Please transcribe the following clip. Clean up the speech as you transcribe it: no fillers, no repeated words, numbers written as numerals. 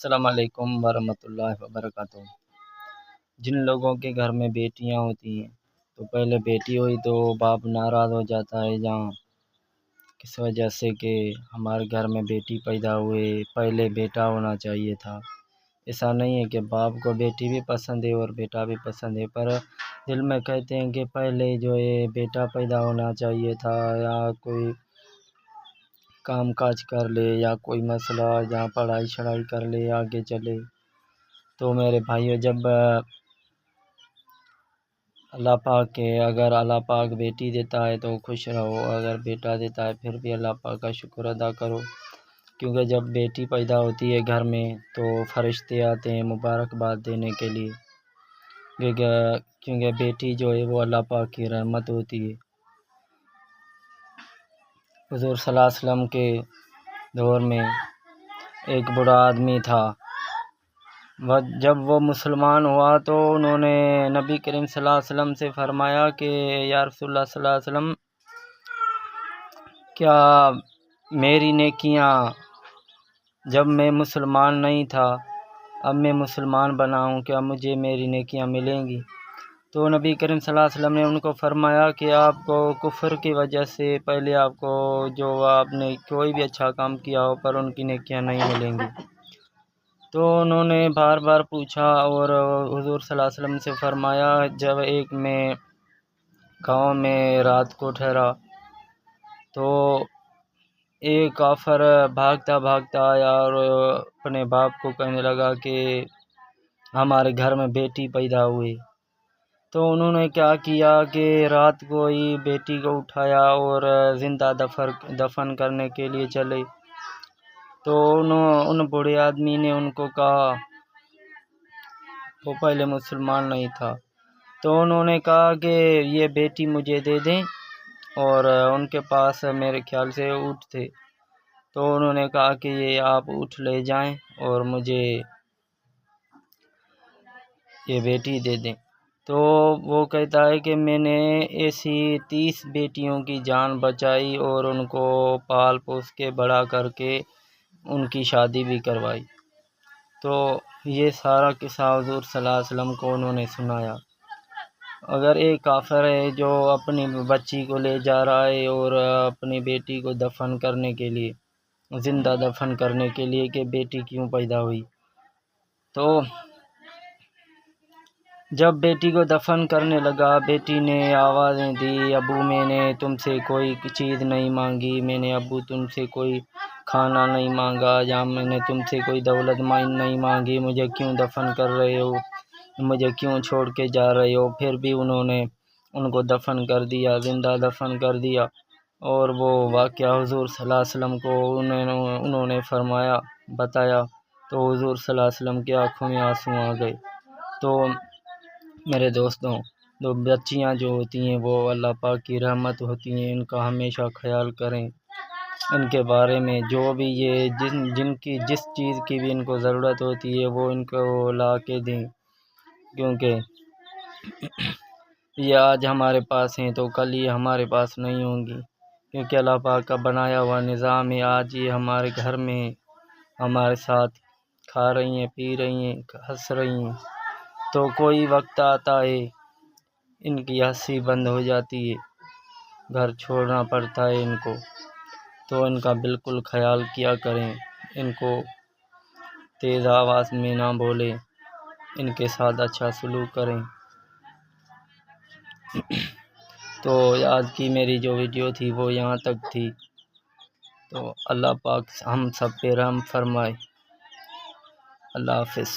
السلام علیکم ورحمۃ اللہ وبرکاتہ۔ جن لوگوں کے گھر میں بیٹیاں ہوتی ہیں تو پہلے بیٹی ہوئی تو باپ ناراض ہو جاتا ہے، جہاں کس وجہ سے کہ ہمارے گھر میں بیٹی پیدا ہوئے، پہلے بیٹا ہونا چاہیے تھا۔ ایسا نہیں ہے کہ باپ کو بیٹی بھی پسند ہے اور بیٹا بھی پسند ہے، پر دل میں کہتے ہیں کہ پہلے جو ہے بیٹا پیدا ہونا چاہیے تھا، یا کوئی کام کاج کر لے یا کوئی مسئلہ جہاں پڑھائی شڑھائی کر لے آگے چلے۔ تو میرے بھائیو، جب اللہ پاک کے اگر اللہ پاک بیٹی دیتا ہے تو خوش رہو، اگر بیٹا دیتا ہے پھر بھی اللہ پاک کا شکر ادا کرو، کیونکہ جب بیٹی پیدا ہوتی ہے گھر میں تو فرشتے آتے ہیں مبارکباد دینے کے لیے، کیونکہ بیٹی جو ہے وہ اللہ پاک کی رحمت ہوتی ہے۔ حضور صلی اللہ علیہ وسلم کے دور میں ایک بوڑھا آدمی تھا، جب وہ مسلمان ہوا تو انہوں نے نبی کریم صلی اللہ علیہ وسلم سے فرمایا کہ یا رسول اللہ صلی اللہ علیہ وسلم، کیا میری نیکیاں جب میں مسلمان نہیں تھا اب میں مسلمان بنا ہوں، کیا مجھے میری نیکیاں ملیں گی؟ تو نبی کریم صلی اللہ علیہ وسلم نے ان کو فرمایا کہ آپ کو کفر کی وجہ سے پہلے آپ کو جو آپ نے کوئی بھی اچھا کام کیا ہو پر ان کی نیکیاں نہیں ملیں گی۔ تو انہوں نے بار بار پوچھا اور حضور صلی اللہ علیہ وسلم سے فرمایا، جب ایک میں گاؤں میں رات کو ٹھہرا تو ایک کافر بھاگتا بھاگتا آیا اور اپنے باپ کو کہنے لگا کہ ہمارے گھر میں بیٹی پیدا ہوئی۔ تو انہوں نے کیا کیا کہ رات کو ہی بیٹی کو اٹھایا اور زندہ دفن کرنے کے لیے چلے۔ تو ان بوڑھے آدمی نے ان کو کہا، وہ پہلے مسلمان نہیں تھا، تو انہوں نے کہا کہ یہ بیٹی مجھے دے دیں، اور ان کے پاس میرے خیال سے اونٹ تھے، تو انہوں نے کہا کہ یہ آپ اونٹ لے جائیں اور مجھے یہ بیٹی دے دیں۔ تو وہ کہتا ہے کہ میں نے ایسی 30 بیٹیوں کی جان بچائی اور ان کو پال پوس کے بڑا کر کے ان کی شادی بھی کروائی۔ تو یہ سارا قصہ حضور صلی اللہ علیہ وسلم کو انہوں نے سنایا۔ اگر ایک کافر ہے جو اپنی بچی کو لے جا رہا ہے اور اپنی بیٹی کو دفن کرنے کے لیے، زندہ دفن کرنے کے لیے کہ بیٹی کیوں پیدا ہوئی، تو جب بیٹی کو دفن کرنے لگا بیٹی نے آوازیں دی، ابو میں نے تم سے کوئی چیز نہیں مانگی، میں نے ابو تم سے کوئی کھانا نہیں مانگا، یا میں نے تم سے کوئی دولت نہیں مانگی، مجھے کیوں دفن کر رہے ہو، مجھے کیوں چھوڑ کے جا رہے ہو؟ پھر بھی انہوں نے ان کو دفن کر دیا، زندہ دفن کر دیا۔ اور وہ واقعہ حضور صلی اللہ علیہ وسلم کو انہوں نے فرمایا، بتایا، تو حضور صلی اللہ علیہ وسلم کی آنکھوں میں آنسو آ گئے۔ تو میرے دوستوں، دو بچیاں جو ہوتی ہیں وہ اللہ پاک کی رحمت ہوتی ہیں، ان کا ہمیشہ خیال کریں، ان کے بارے میں جو بھی یہ جس چیز کی بھی ان کو ضرورت ہوتی ہے وہ ان کو لا کے دیں، کیونکہ یہ آج ہمارے پاس ہیں تو کل یہ ہمارے پاس نہیں ہوں گی، کیونکہ اللہ پاک کا بنایا ہوا نظام ہے۔ آج یہ ہمارے گھر میں ہمارے ساتھ کھا رہی ہیں، پی رہی ہیں، ہنس رہی ہیں، تو کوئی وقت آتا ہے ان کی ہنسی بند ہو جاتی ہے، گھر چھوڑنا پڑتا ہے ان کو، تو ان کا بالکل خیال کیا کریں، ان کو تیز آواز میں نہ بولیں، ان کے ساتھ اچھا سلوک کریں۔ تو آج کی میری جو ویڈیو تھی وہ یہاں تک تھی، تو اللہ پاک ہم سب پہ رحم فرمائے۔ اللہ حافظ۔